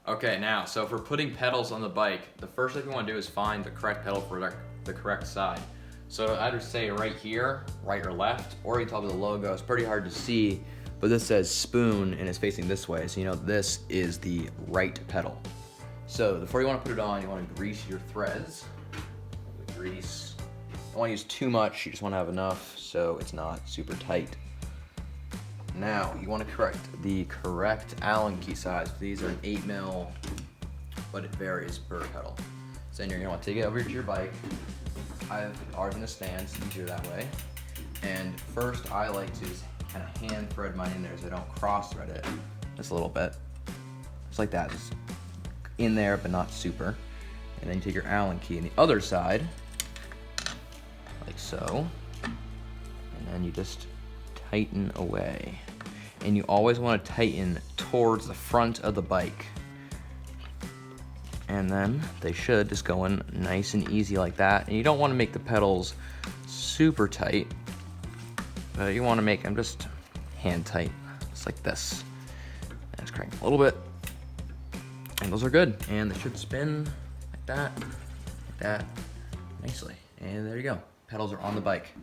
Okay, now, so if we're putting pedals on the bike, the first thing we want to do is find the correct pedal for the correct side. So I'd either say right here, right or left, or you can tell by the logo. It's pretty hard to see, but this says spoon and it's facing this way, so you know this is the right pedal. So before you want to put it on, you want to grease your threads. The grease. Don't want to use too much, you just want to have enough so it's not super tight. Now, you want to correct the correct Allen key size. These are an 8mm, but it varies per pedal. So then you're going to want to take it over to your bike. I have ours in a stand, it's easier that way. And first, I like to just kind of hand thread mine in there so I don't cross thread it. Just a little bit. Just like that, just in there, but not super. And then you take your Allen key on the other side, like so. And then you just tighten away. And you always want to tighten towards the front of the bike. And then they should just go in nice and easy like that. And you don't want to make the pedals super tight, but you want to make them just hand tight, just like this. And just crank a little bit. And those are good. And they should spin like that, nicely. And there you go. Pedals are on the bike.